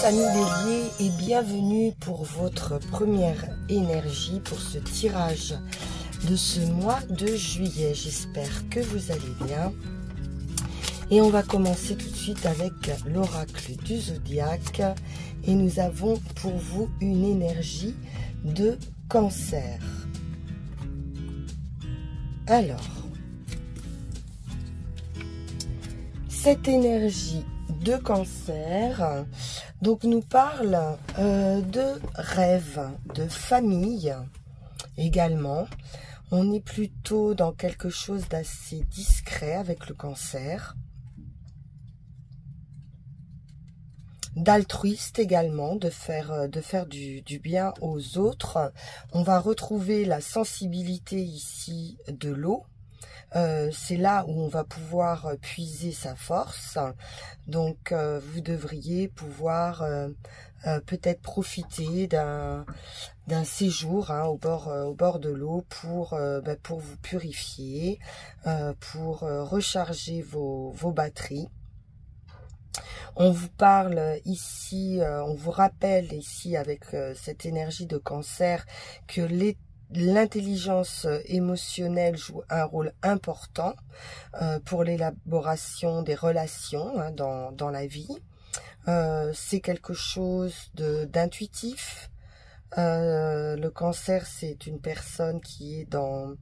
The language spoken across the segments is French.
amis béliers et bienvenue pour votre première énergie pour ce tirage de ce mois de juillet. J'espère que vous allez bien. Et on va commencer tout de suite avec l'oracle du zodiaque. Et nous avons pour vous une énergie de Cancer. Alors, cette énergie de Cancer donc nous parle de rêve, de famille également. On est plutôt dans quelque chose d'assez discret avec le Cancer, d'altruiste également, de faire du bien aux autres. On va retrouver la sensibilité ici de l'eau. C'est là où on va pouvoir puiser sa force. Donc, vous devriez pouvoir peut-être profiter d'un séjour au bord de l'eau pour vous purifier, pour recharger vos batteries. On vous parle ici, on vous rappelle ici avec cette énergie de Cancer que l'intelligence émotionnelle joue un rôle important pour l'élaboration des relations dans la vie. C'est quelque chose d'intuitif. Le Cancer, c'est une personne qui est dans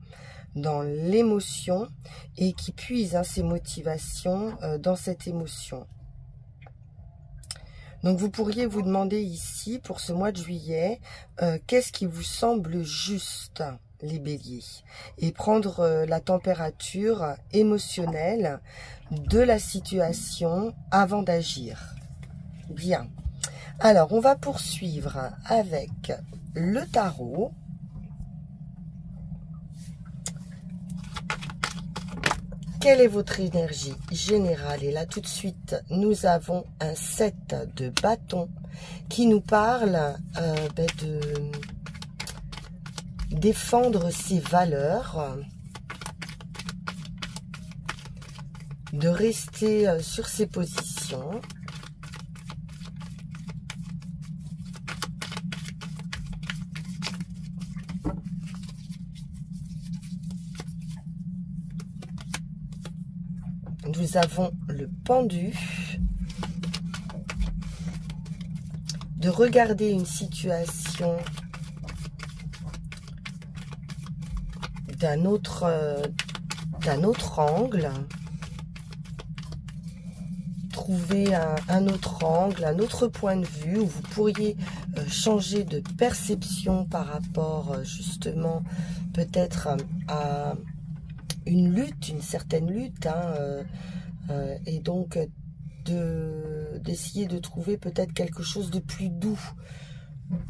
l'émotion et qui puise ses motivations dans cette émotion. Donc, vous pourriez vous demander ici, pour ce mois de juillet, qu'est-ce qui vous semble juste, les béliers, et prendre la température émotionnelle de la situation avant d'agir. Bien. Alors, on va poursuivre avec le tarot. Quelle est votre énergie générale? Et là, tout de suite, nous avons un 7 de bâton qui nous parle de défendre ses valeurs, de rester sur ses positions. Nous avons le pendu, de regarder une situation d'un autre angle, trouver un autre angle, un autre point de vue où vous pourriez changer de perception par rapport justement peut-être à une lutte, une certaine lutte, et donc d'essayer de trouver peut-être quelque chose de plus doux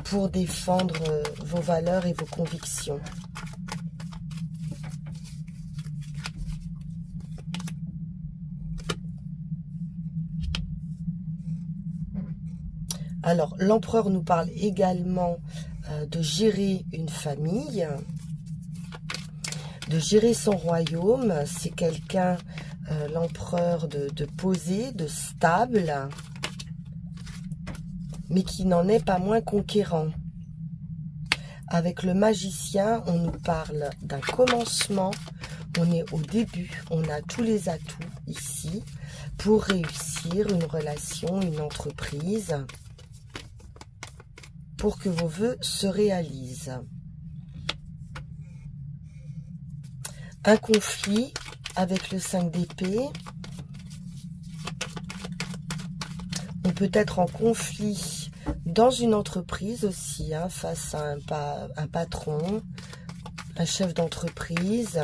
pour défendre vos valeurs et vos convictions. Alors, l'empereur nous parle également de gérer une famille, de gérer son royaume. C'est quelqu'un, l'empereur, de posé, de stable, mais qui n'en est pas moins conquérant. Avec le magicien, on nous parle d'un commencement. On est au début, on a tous les atouts ici pour réussir une relation, une entreprise, pour que vos vœux se réalisent. Un conflit avec le 5 d'épée. On peut être en conflit dans une entreprise aussi, face à un patron, un chef d'entreprise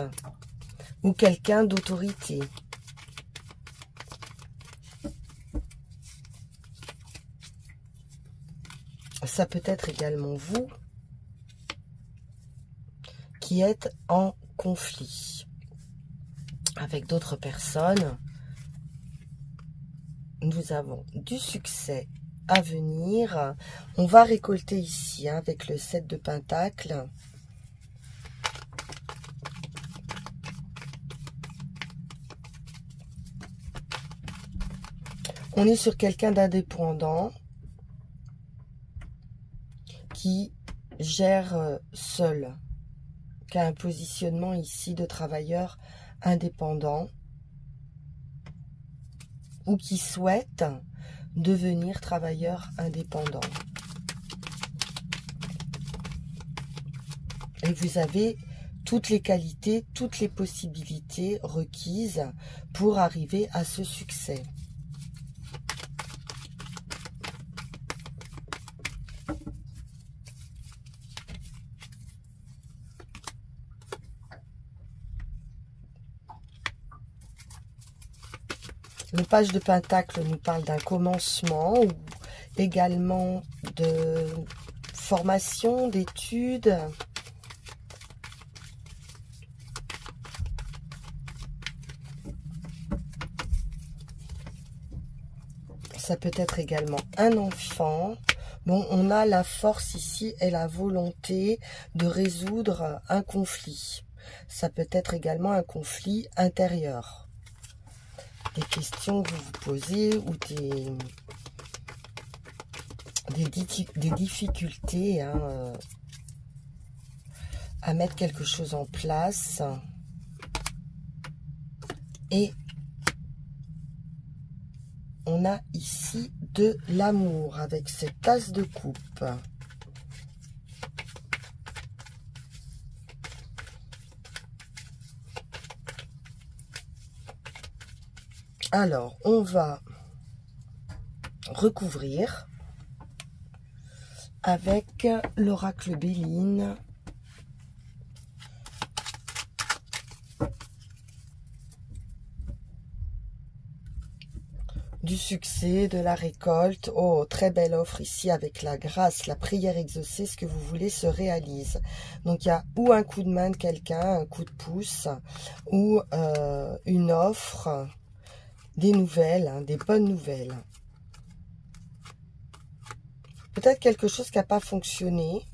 ou quelqu'un d'autorité. Ça peut être également vous qui êtes en conflit avec d'autres personnes. Nous avons du succès à venir. On va récolter ici avec le 7 de Pentacle. On est sur quelqu'un d'indépendant. qui gère seul, qui a un positionnement ici de travailleur indépendant ou qui souhaite devenir travailleur indépendant. Et vous avez toutes les qualités, toutes les possibilités requises pour arriver à ce succès. Le page de Pentacle nous parle d'un commencement ou également de formation, d'études. Ça peut être également un enfant. Bon, on a la force ici et la volonté de résoudre un conflit. Ça peut être également un conflit intérieur. Des questions que vous vous posez ou des difficultés hein, à mettre quelque chose en place. Et on a ici de l'amour avec cette tasse de coupe. Alors, on va recouvrir avec l'oracle Béline. Du succès, de la récolte. Oh, très belle offre ici avec la grâce, la prière exaucée, ce que vous voulez se réalise. Donc, il y a ou un coup de main de quelqu'un, un coup de pouce, ou une offre, des nouvelles, hein, des bonnes nouvelles. Peut-être quelque chose qui n'a pas fonctionné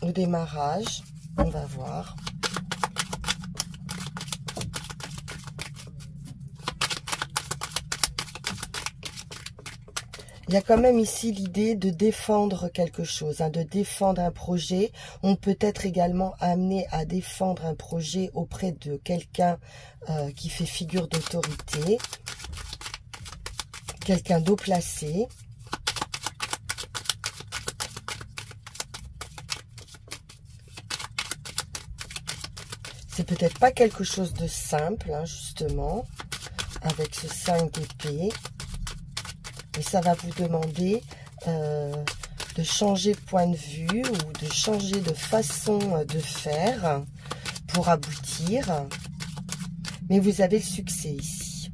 au démarrage. On va voir. Il y a quand même ici l'idée de défendre quelque chose, hein, de défendre un projet. On peut être également amené à défendre un projet auprès de quelqu'un qui fait figure d'autorité, quelqu'un d'haut placé. C'est peut-être pas quelque chose de simple, hein, justement, avec ce 5 d'épée. Et ça va vous demander de changer de point de vue ou de changer de façon de faire pour aboutir. Mais vous avez le succès ici.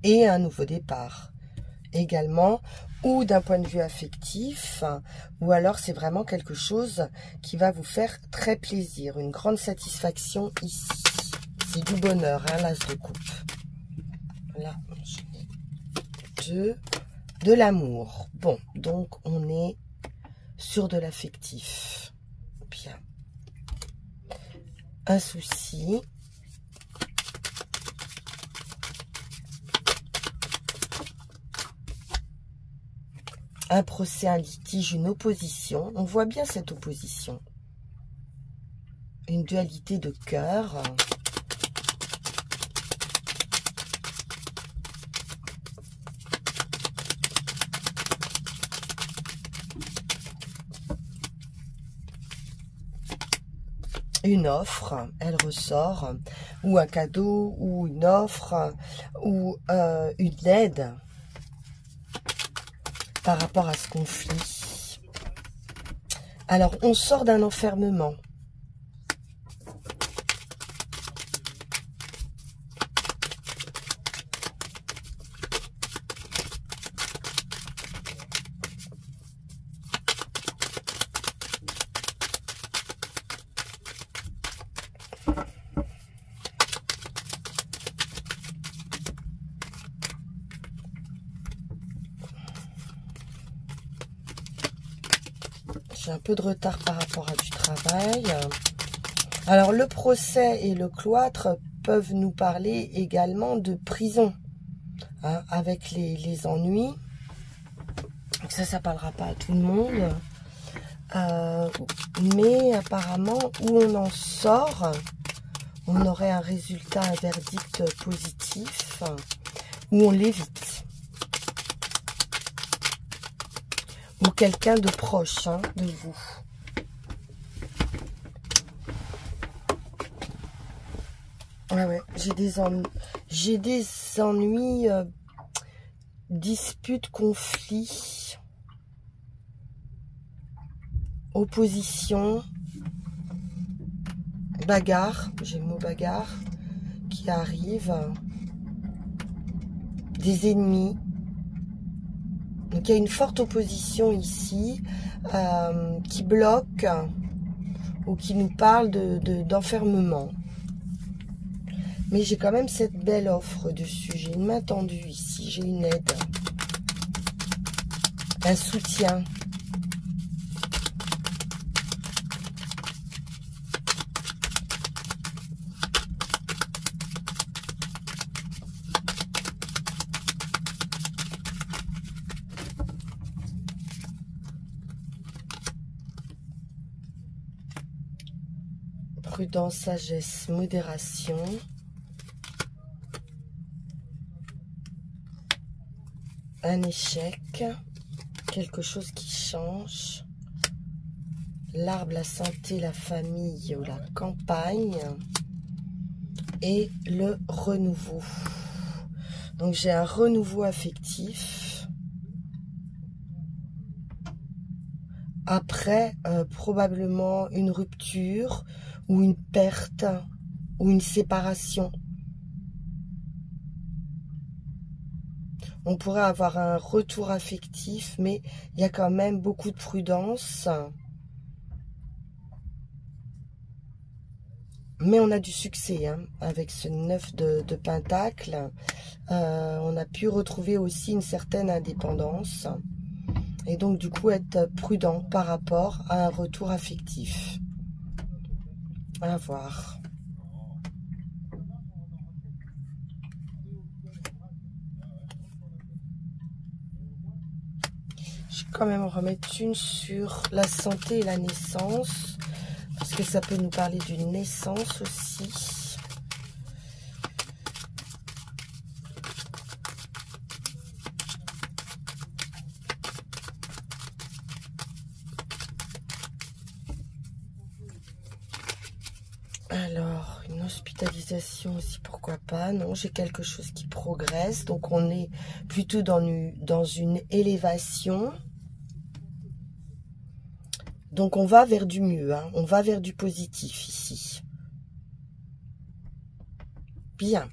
Et un nouveau départ également. Ou d'un point de vue affectif. Ou alors c'est vraiment quelque chose qui va vous faire très plaisir. Une grande satisfaction ici. C'est du bonheur, hein, l'as de coupe. Là, de l'amour. Bon, donc on est sur de l'affectif. Bien. Un souci. Un procès, un litige, une opposition. On voit bien cette opposition. Une dualité de cœur. Une offre, elle ressort, ou un cadeau, ou une offre, ou une aide par rapport à ce conflit. Alors, on sort d'un enfermement. J'ai un peu de retard par rapport à du travail. Alors, le procès et le cloître peuvent nous parler également de prison, hein, avec les ennuis. Donc ça parlera pas à tout le monde. Mais apparemment, où on en sort, on aurait un résultat, un verdict positif, où on l'évite. Ou quelqu'un de proche hein, de vous. Ouais, j'ai des ennuis, disputes, conflits, opposition, bagarre, j'ai le mot bagarre qui arrive, des ennemis. Donc il y a une forte opposition ici qui bloque ou qui nous parle d'enfermement. Mais j'ai quand même cette belle offre dessus. J'ai une main tendue ici, j'ai une aide, un soutien. Prudence, sagesse, modération. Un échec, quelque chose qui change. L'arbre, la santé, la famille ou la campagne. Et le renouveau. Donc j'ai un renouveau affectif. Après, probablement une rupture ou une perte ou une séparation. On pourrait avoir un retour affectif, mais il y a quand même beaucoup de prudence. Mais on a du succès hein, avec ce 9 de Pentacle. On a pu retrouver aussi une certaine indépendance. Et donc du coup être prudent par rapport à un retour affectif. À voir. Je vais quand même en remettre une sur la santé et la naissance. Parce que ça peut nous parler d'une naissance aussi. Alors, une hospitalisation aussi, pourquoi pas. Non, j'ai quelque chose qui progresse. Donc, on est plutôt dans une élévation. Donc, on va vers du mieux. Hein. On va vers du positif ici. Bien.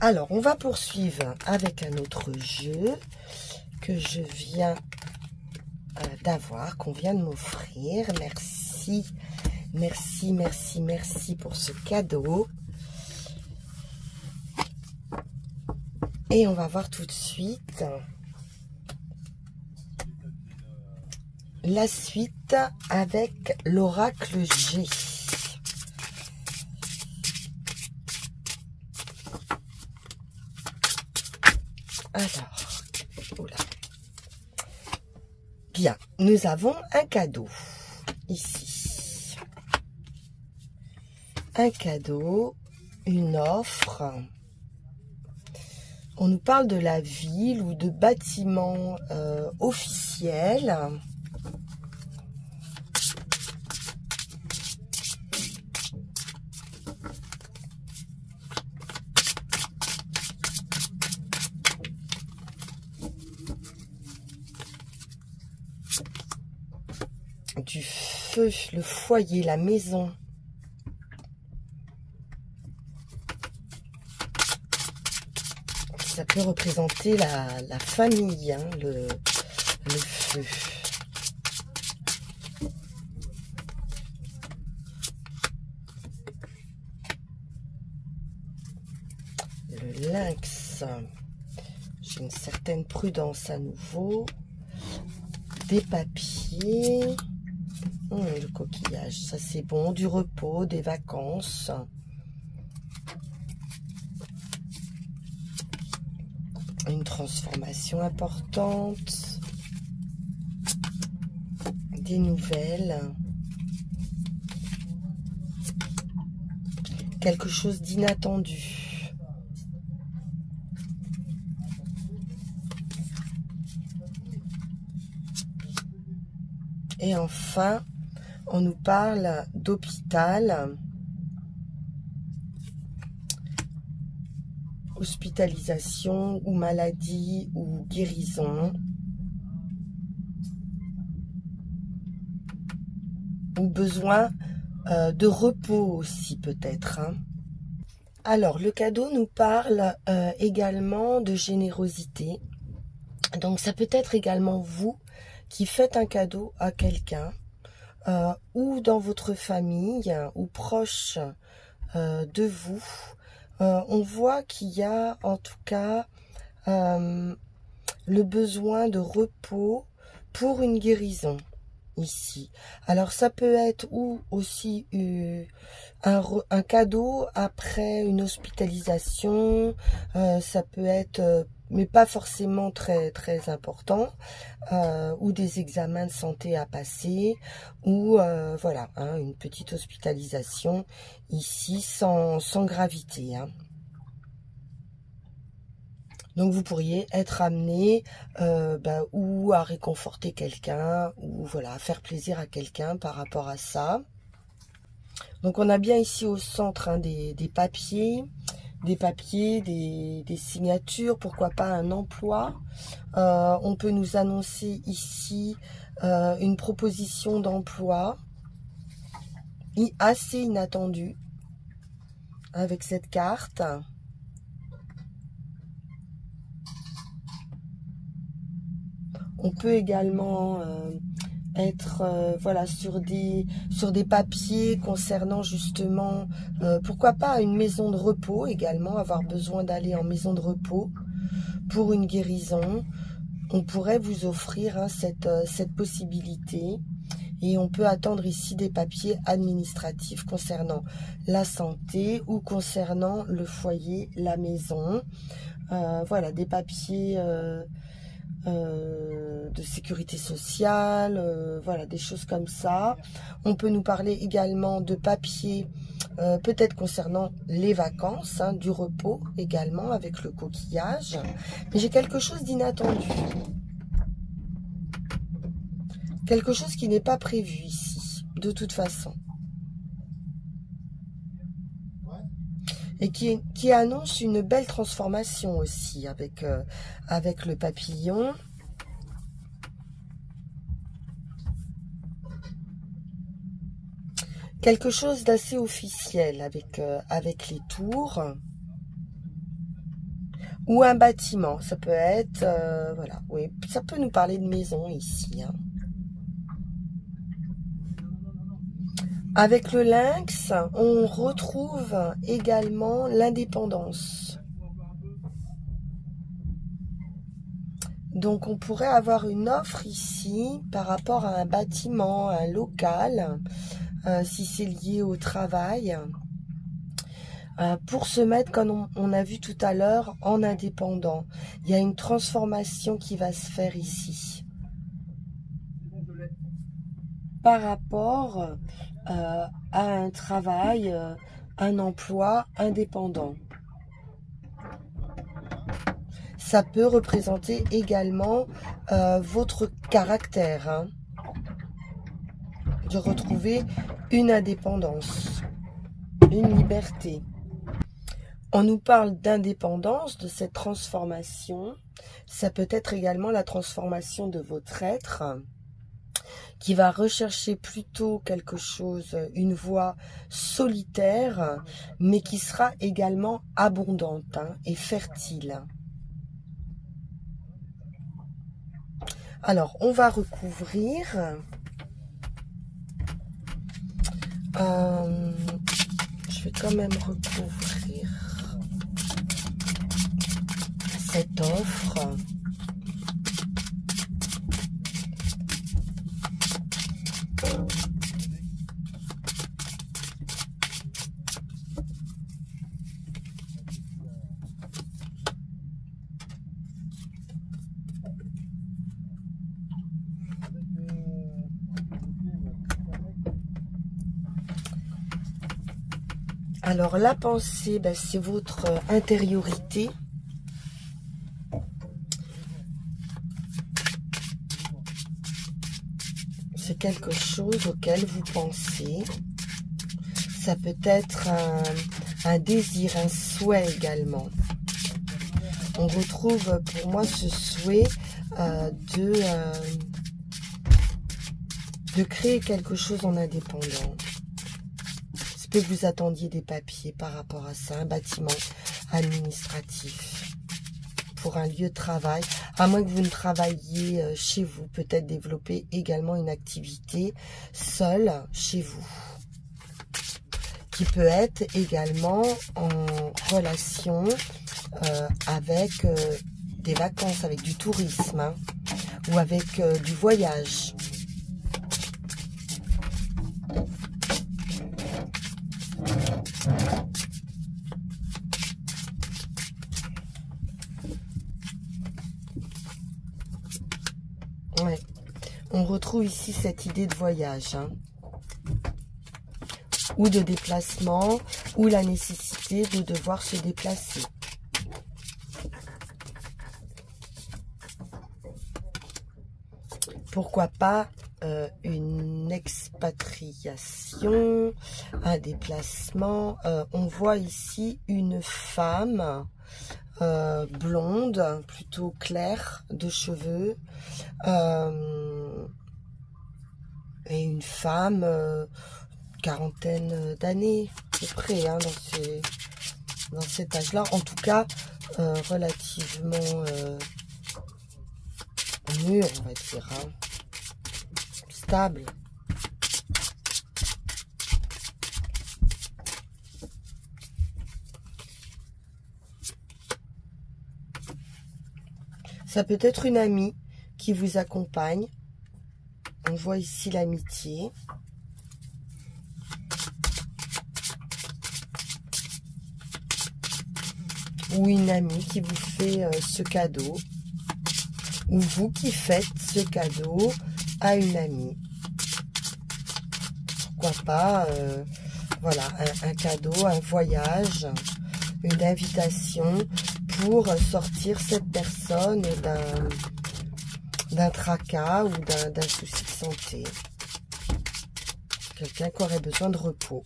Alors, on va poursuivre avec un autre jeu que je viens d'avoir, qu'on vient de m'offrir. Merci. Merci, merci, merci pour ce cadeau. Et on va voir tout de suite la suite avec l'oracle G. Alors, oula. Bien, nous avons un cadeau ici. Un cadeau, une offre. On nous parle de la ville ou de bâtiments officiels. Du feu, le foyer, la maison. Ça peut représenter la famille, hein, le feu. Le lynx. J'ai une certaine prudence à nouveau. Des papiers. Le coquillage, ça c'est bon. Du repos, des vacances. Une transformation importante. des nouvelles, quelque chose d'inattendu. Et enfin, on nous parle d'hôpital, hospitalisation ou maladie ou guérison, ou besoin de repos aussi peut-être. Hein. Alors, le cadeau nous parle également de générosité. Donc, ça peut être également vous qui faites un cadeau à quelqu'un ou dans votre famille ou proche de vous. On voit qu'il y a en tout cas le besoin de repos pour une guérison ici. Alors ça peut être ou aussi un cadeau après une hospitalisation, ça peut être mais pas forcément très important, ou des examens de santé à passer, ou voilà, hein, une petite hospitalisation ici sans gravité. Hein. Donc vous pourriez être amené ou à réconforter quelqu'un, ou voilà, à faire plaisir à quelqu'un par rapport à ça. Donc on a bien ici au centre hein, des papiers, des signatures, pourquoi pas un emploi. On peut nous annoncer ici une proposition d'emploi assez inattendue avec cette carte. On peut également être voilà sur des papiers concernant justement pourquoi pas une maison de repos également, avoir besoin d'aller en maison de repos pour une guérison. On pourrait vous offrir hein, cette possibilité. Et on peut attendre ici des papiers administratifs concernant la santé ou concernant le foyer, la maison. Voilà, des papiers de sécurité sociale, voilà, des choses comme ça. On peut nous parler également de papiers, peut-être concernant les vacances, hein, du repos également avec le coquillage. Mais j'ai quelque chose d'inattendu. Quelque chose qui n'est pas prévu ici, de toute façon. Et qui annonce une belle transformation aussi avec le papillon. Quelque chose d'assez officiel avec les tours. Ou un bâtiment, ça peut être, voilà, oui, ça peut nous parler de maison ici, hein. Avec le lynx, on retrouve également l'indépendance. Donc, on pourrait avoir une offre ici par rapport à un bâtiment, un local, si c'est lié au travail, pour se mettre, comme on a vu tout à l'heure, en indépendant. Il y a une transformation qui va se faire ici. Par rapport à un travail, un emploi indépendant. Ça peut représenter également votre caractère, hein, de retrouver une indépendance, une liberté. On nous parle d'indépendance, de cette transformation. Ça peut être également la transformation de votre être, qui va rechercher plutôt quelque chose, une voie solitaire, mais qui sera également abondante hein, et fertile. Alors, on va recouvrir. Je vais quand même recouvrir cette offre. Alors, la pensée, ben, c'est votre intériorité. C'est quelque chose auquel vous pensez. Ça peut être un désir, un souhait également. On retrouve pour moi ce souhait de créer quelque chose en indépendant. C'est peut que vous attendiez des papiers par rapport à ça, un bâtiment administratif pour un lieu de travail. À moins que vous ne travailliez chez vous, peut-être développer également une activité seule chez vous, qui peut être également en relation avec des vacances, avec du tourisme, hein, ou avec du voyage. Ouais. On retrouve ici cette idée de voyage, hein, ou de déplacement, ou la nécessité de devoir se déplacer. Pourquoi pas une expatriation, un déplacement. On voit ici une femme blonde, plutôt claire de cheveux, et une femme quarantaine d'années à peu près, hein, dans cet âge-là. En tout cas, relativement mûr, on va dire, hein, stable. Ça peut être une amie qui vous accompagne. On voit ici l'amitié. Ou une amie qui vous fait ce cadeau. Ou vous qui faites ce cadeau à une amie. Pourquoi pas, voilà, un cadeau, un voyage, une invitation pour sortir cette personne d'un tracas ou d'un souci de santé. Quelqu'un qui aurait besoin de repos.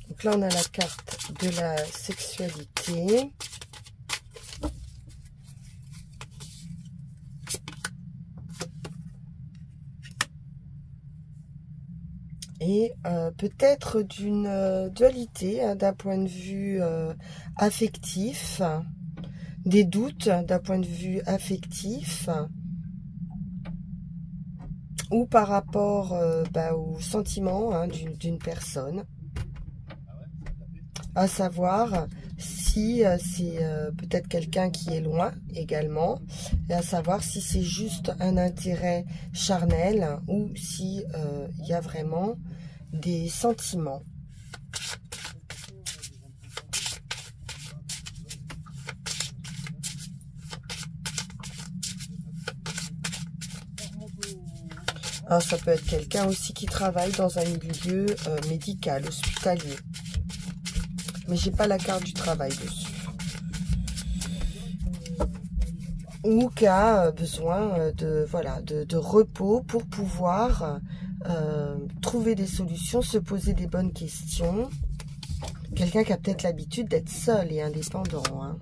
Donc là, on a la carte de la sexualité. Et peut-être d'une dualité, hein, d'un point de vue affectif, des doutes d'un point de vue affectif, ou par rapport au sentiment, hein, d'une personne. À savoir si c'est peut-être quelqu'un qui est loin également, et à savoir si c'est juste un intérêt charnel ou si il y a vraiment des sentiments. Alors, ça peut être quelqu'un aussi qui travaille dans un milieu médical, hospitalier. Mais j'ai pas la carte du travail dessus. Ou qui a besoin de repos pour pouvoir trouver des solutions, se poser des bonnes questions. Quelqu'un qui a peut-être l'habitude d'être seul et indépendant, hein.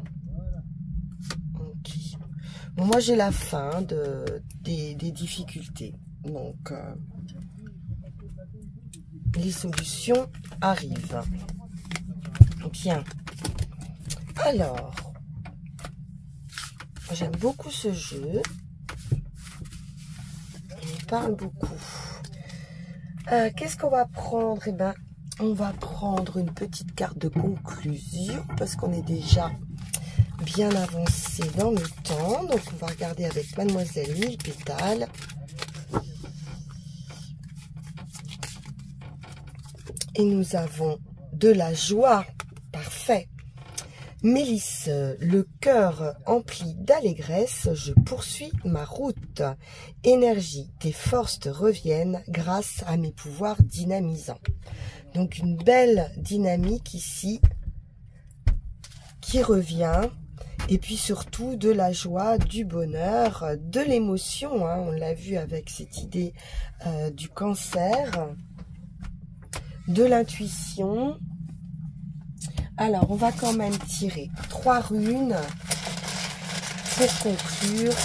Okay. Bon, moi j'ai la fin des difficultés. Donc les solutions arrivent. Bien. Alors, j'aime beaucoup ce jeu. Il me parle beaucoup. Qu'est-ce qu'on va prendre? Eh ben, on va prendre une petite carte de conclusion parce qu'on est déjà bien avancé dans le temps. Donc, on va regarder avec Mademoiselle Mille Pétales. Et nous avons de la joie. Parfait. Mélisse, le cœur empli d'allégresse, je poursuis ma route. Énergie, tes forces reviennent grâce à mes pouvoirs dynamisants. Donc une belle dynamique ici qui revient. Et puis surtout de la joie, du bonheur, de l'émotion. Hein, on l'a vu avec cette idée du cancer, de l'intuition. Alors, on va quand même tirer 3 runes pour conclure.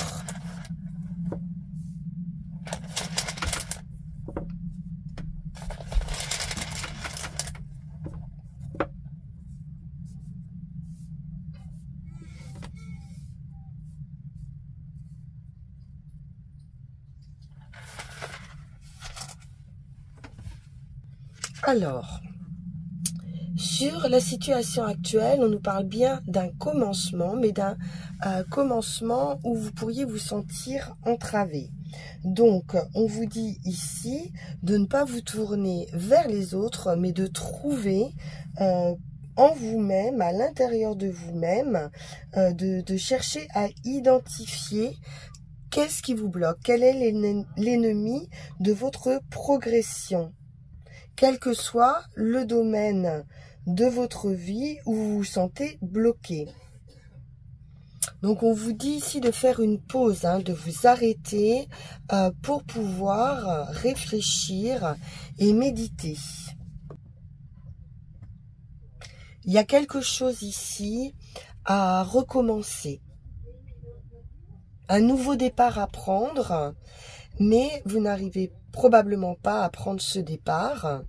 Alors, sur la situation actuelle, on nous parle bien d'un commencement, mais d'un commencement où vous pourriez vous sentir entravé. Donc, on vous dit ici de ne pas vous tourner vers les autres, mais de trouver en vous-même, à l'intérieur de vous-même, de chercher à identifier qu'est-ce qui vous bloque, quel est l'ennemi de votre progression. Quel que soit le domaine de votre vie où vous vous sentez bloqué. Donc on vous dit ici de faire une pause, hein, de vous arrêter pour pouvoir réfléchir et méditer. Il y a quelque chose ici à recommencer. Un nouveau départ à prendre, mais vous n'arrivez probablement pas à prendre ce départ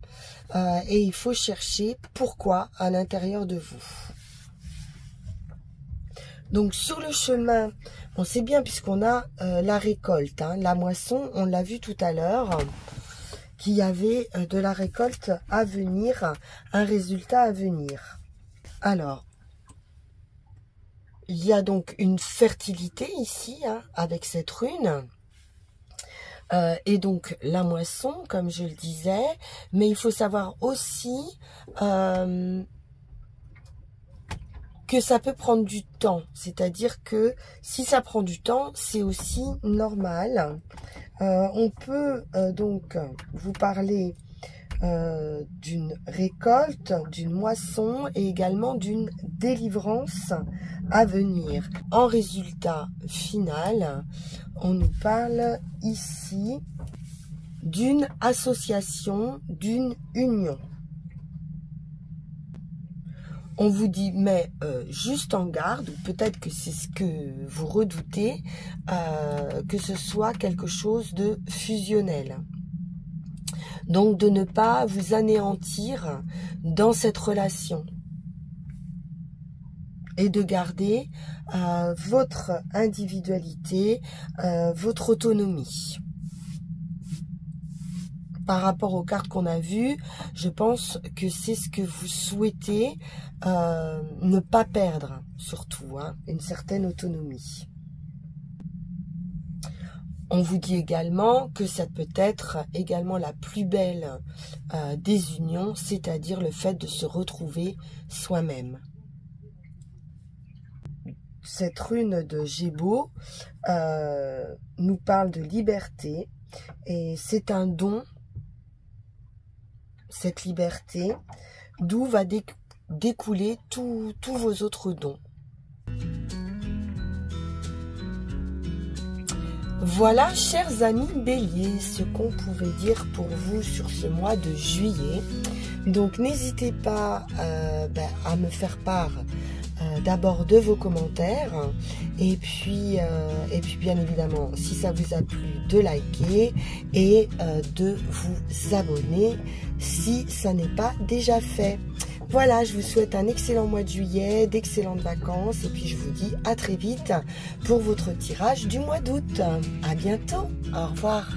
et il faut chercher pourquoi à l'intérieur de vous. Donc sur le chemin, on sait bien puisqu'on a la récolte, hein, la moisson, on l'a vu tout à l'heure, qu'il y avait de la récolte à venir, un résultat à venir. Alors, il y a donc une fertilité ici, hein, avec cette rune. Et donc la moisson, comme je le disais, mais il faut savoir aussi que ça peut prendre du temps. C'est-à-dire que si ça prend du temps, c'est aussi normal. On peut donc vous parler d'une récolte, d'une moisson et également d'une délivrance à venir. En résultat final, on nous parle ici d'une association, d'une union. On vous dit, mais juste en garde, ou peut-être que c'est ce que vous redoutez, que ce soit quelque chose de fusionnel. Donc de ne pas vous anéantir dans cette relation et de garder votre individualité, votre autonomie. Par rapport aux cartes qu'on a vues, je pense que c'est ce que vous souhaitez ne pas perdre, surtout, hein, une certaine autonomie. On vous dit également que ça peut être également la plus belle des unions, c'est-à-dire le fait de se retrouver soi-même. Cette rune de Gémeaux nous parle de liberté et c'est un don, cette liberté, d'où va découler tous vos autres dons. Voilà, chers amis béliers, ce qu'on pouvait dire pour vous sur ce mois de juillet. Donc, n'hésitez pas à me faire part d'abord de vos commentaires et puis bien évidemment, si ça vous a plu, de liker et de vous abonner si ça n'est pas déjà fait. Voilà, je vous souhaite un excellent mois de juillet, d'excellentes vacances et puis je vous dis à très vite pour votre tirage du mois d'août. À bientôt, au revoir.